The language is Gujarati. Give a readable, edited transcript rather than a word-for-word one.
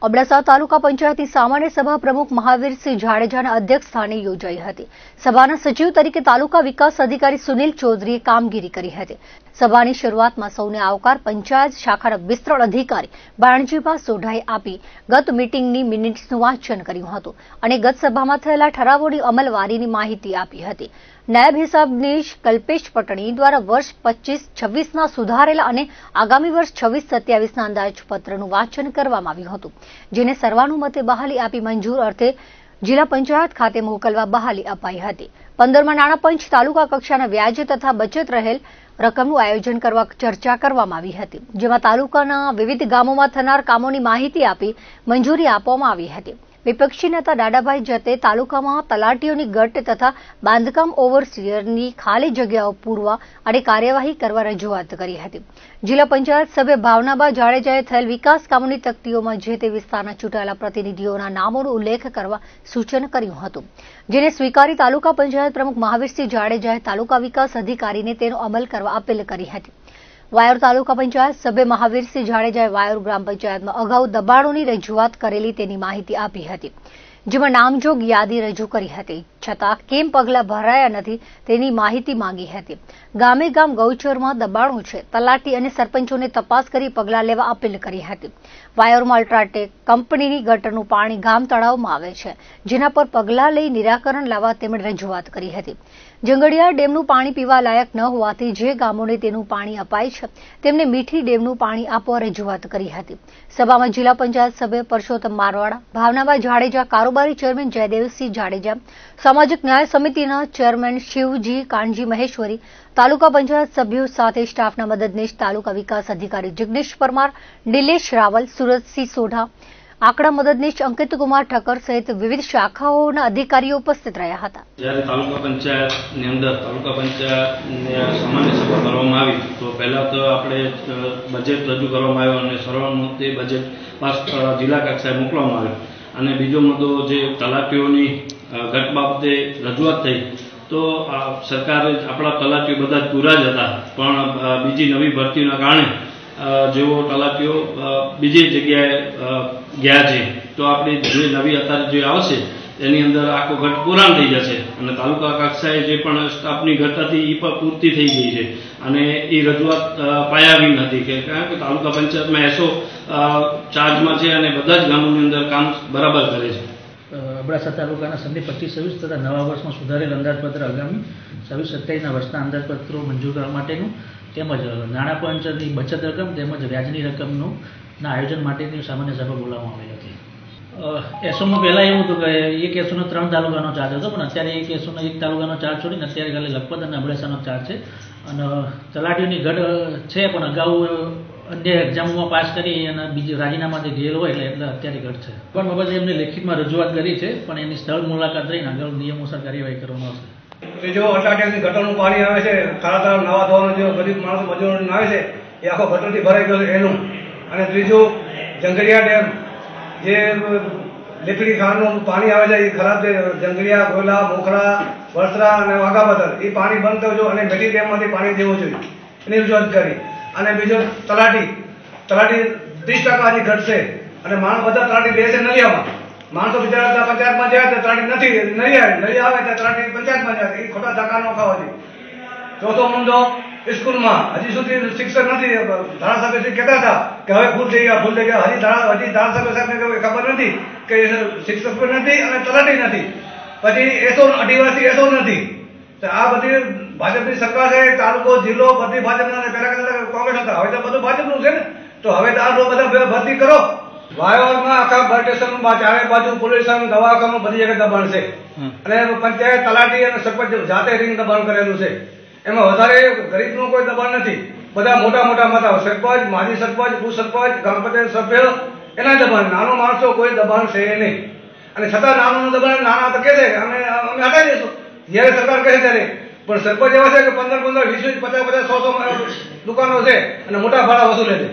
અબડાસા તાલુકા પંચાયતની સામાન્ય સભા પ્રમુખ મહાવીરસિંહ જાડેજાના અધ્યક્ષ સ્થાને યોજાઈ હતી। સભાના સચિવ તરીકે તાલુકા વિકાસ અધિકારી સુનિલ ચૌધરીએ કામગીરી કરી હતી। સભાની શરૂઆતમાં સૌને આવકાર પંચાયત શાખાના વિસ્તરણ અધિકારી બાણજીભા સોઢાએ આપી ગત મીટિંગની મિનિટ્સનું વાંચન કર્યું હતું અને ગત સભામાં થયેલા ઠરાવોની અમલવારીની માહિતી આપી હતી। નાયબ હિસાબનીશ કલ્પેશ પટણી દ્વારા વર્ષ 25-26ના સુધારેલા અને આગામી વર્ષ 26-27ના અંદાજપત્રનું વાંચન કરવામાં આવ્યું હતું, જેને સર્વાનુમતે બહાલી આપી મંજૂર અર્થે જિલ્લા પંચાયત ખાતે મોકલવા બહાલી અપાઈ હતી। 15મા નાણાં પંચ તાલુકા કક્ષાના વ્યાજ તથા બચત રહેલ રકમનું આયોજન કરવા ચર્ચા કરવામાં આવી હતી, જેમાં તાલુકાના વિવિધ ગામોમાં થનાર કામોની માહિતી આપી મંજૂરી આપવામાં આવી હતી। વિપક્ષી નેતા દાદાભાઈ જતે તાલુકામાં તલાટીઓની ગટ તથા બાંધકામ ઓવરસીયરની ખાલી જગ્યાઓ પૂરવા અને કાર્યવાહી કરવા રજૂઆત કરી હતી। જિલ્લા પંચાયત સભ્ય ભાવનાબા જાડેજાએ થયેલ વિકાસ કામોની તકતીઓમાં જે તે વિસ્તારના ચૂંટાયેલા પ્રતિનિધિઓના નામોનો ઉલ્લેખ કરવા સૂચન કર્યું હતું, જેને સ્વીકારી તાલુકા પંચાયત પ્રમુખ મહાવીરસિંહ જાડેજાએ તાલુકા વિકાસ અધિકારીને તેનો અમલ કરવા અપીલ કરી હતી। વાયોર તાલુકા પંચાયત સભ્ય મહાવીરસિંહ જાડેજાએ વાયોર ગ્રામ પંચાયતમાં અગાઉ દબાણોની રજૂઆત કરેલી તેની માહિતી આપી હતી, જેમાં નામજોગ યાદી રજૂ કરી હતી, છતાં કેમ પગલાં ભરાયા નથી તેની માહિતી માંગી હતી। ગામે ગામ ગૌચરમાં દબાણો છે, તલાટી અને સરપંચોને તપાસ કરી પગલાં લેવા અપીલ કરી હતી। વાયોરમાં અલ્ટ્રાટેક કંપનીની ગટરનું પાણી ગામ તળાવમાં આવે છે, જેના પર પગલાં લઈ નિરાકરણ લાવવા તેમણે રજૂઆત કરી હતી। જંગડિયા ડેમનું પાણી પીવા લાયક ન હોવાથી જે ગામોને તેનું પાણી અપાય છે તેમને મીઠી ડેમનું પાણી આપવા રજૂઆત કરી હતી। સભામાં જિલ્લા પંચાયત સભ્ય પરસોત્તમ મારવાડા, ભાવનાબા જાડેજા, કારોબારી ચેરમેન જયદેવસિંહ જાડેજા, સામાજિક ન્યાય સમિતિના ચેરમેન શિવજી કાનજી મહેશ્વરી, તાલુકા પંચાયત સભ્યો સાથે સ્ટાફના મદદનીશ તાલુકા વિકાસ અધિકારી જિગ્નેશ પરમાર, નિલેશ રાવલ, સુરતસિંહ સોઢા, આંકડા મદદનીશ અંકિત કુમાર ઠક્કર સહિત વિવિધ શાખાઓના અધિકારીઓ ઉપસ્થિત રહ્યા હતા। જ્યારે તાલુકા પંચાયતની અંદર તાલુકા પંચાયતને સામાન્ય સભા કરવામાં આવી તો પહેલા તો આપણે બજેટ રજૂ કરવામાં આવ્યો અને સર્વાનુમતે બજેટ પાસ જિલ્લા કક્ષાએ મોકલવામાં આવ્યો અને બીજો મુદ્દો જે તલાટીઓની ઘટ બાબતે રજૂઆત થઈ તો સરકારે આપણા તલાટીઓ બધા જ પૂરા જ હતા, પણ બીજી નવી ભરતીના કારણે જેઓ તલાટીઓ બીજી જગ્યાએ ગયા છે તો આપણી જે નવી અત્યારે જે આવશે એની અંદર આખો ઘટ પૂરાણ થઈ જશે અને તાલુકા કક્ષાએ જે પણ સ્ટાફની ઘટ હતી એ પણ પૂર્તિ થઈ ગઈ છે અને એ રજૂઆત પાયાવી નથી કે કારણ કે તાલુકા પંચાયતમાં એસો ચાર્જમાં છે અને બધા જ ગામોની અંદર કામ બરાબર કરે છે। અબડાસા તાલુકાના સંધિ 25-26 તથા નવા વર્ષમાં સુધારેલ અંદાજપત્ર આગામી 26-27ના વર્ષના અંદાજપત્રો મંજૂર કરવા માટેનું તેમજ નાણાં પંચની બચત રકમ તેમજ વ્યાજની રકમનું આયોજન માટેની સામાન્ય સભા બોલાવવામાં આવી હતી। એસોમાં પહેલાં એવું હતું કે એક એસોનો 3 તાલુકાનો ચાર્જ હતો, પણ અત્યારે એક એસોનો 1 તાલુકાનો ચાર્જ છોડીને અત્યારે ખાલી લખપત અને અબડાસાનો ચાર્જ છે અને તલાટીઓની ઘટ છે, પણ અગાઉ અન્ય એક્ઝામોમાં પાસ કરી અને બીજી રાજીનામાથી ગયેલ હોય એટલે અત્યારે ઘટ છે, પણ બાબતે એમને લેખિતમાં રજૂઆત કરી છે, પણ એની સ્થળ મુલાકાત રહીને આગળ નિયમોસર કાર્યવાહી કરવામાં આવશે। ત્રીજો અલ્ટ્રાટેકની ગટરનું પાણી આવે છે, ખાડા તળાવ નવા ધોવાનું જે ગરીબ માણસો મજૂરોને આવે છે એ આખો ગટરથી ભરાઈ ગયો છે એનું, અને ત્રીજું જંગડિયા ડેમ જે લીકડી ખાંડનું પાણી આવે છે એ ખરાબ છે, જંગડિયા, ગોલા, મોખરા, વરસરા અને વાઘાપતર એ પાણી બંધ થવું જોઈએ અને મેટી ડેમમાંથી પાણી દેવું જોઈએ એની રજૂઆત કરી। અને બીજું તલાટી 30% હજી ઘટશે અને માણસ બધા તલાટી બે છે નલિયામાં, માણસો બિચારા પંચાયતમાં જાય તો તલાટી નથી, નળી આવે તો તલાટી પંચાયતમાં જાય, એ ખોટા ધક્કા ન ખાવાથી। ચોથો મુદ્દો સ્કૂલમાં હજી સુધી શિક્ષક નથી, ધારાસભ્યશ્રી કહેતા હતા કે હવે ભૂલ થઈ ગયા, હજી ધારાસભ્ય સાહેબને ખબર નથી કે શિક્ષક પણ નથી અને તલાટી નથી, પછી એસો 2.5 વર્ષથી એસો નથી। તો આ બધી ભાજપની સરકાર છે, તાલુકો જિલ્લો બધી ભાજપના, પહેલા કહેતા કોંગ્રેસ હતા, હવે તો બધું ભાજપનું છે ને, તો હવે તો આ બધા ભરતી કરો। વાયોરમાં આખા બસ સ્ટેશન ચારે બાજુ પોલીસ દવાખાનું બધી જગ્યાએ દબાણ છે અને પંચાયત તલાટી અને સરપંચ જાતે રીંગ દબાણ કરેલું છે, એમાં વધારે ગરીબનું કોઈ દબાણ નથી, બધા મોટા મોટા મતા સરપંચ, માજી સરપંચ, ઉપસરપંચ, ગ્રામ પંચાયત સભ્ય એના દબાણ, નાનો માણસો કોઈ દબાણ છે નહીં અને છતાં નાનું દબાણ નાના તો કહે છે અમે હટાવી દઈશું જ્યારે સરકાર કહે ત્યારે, પણ સરપંચ એવા છે કે 15-20, 50-50, 100 દુકાનો છે અને મોટા ભાડા વસૂલે છે।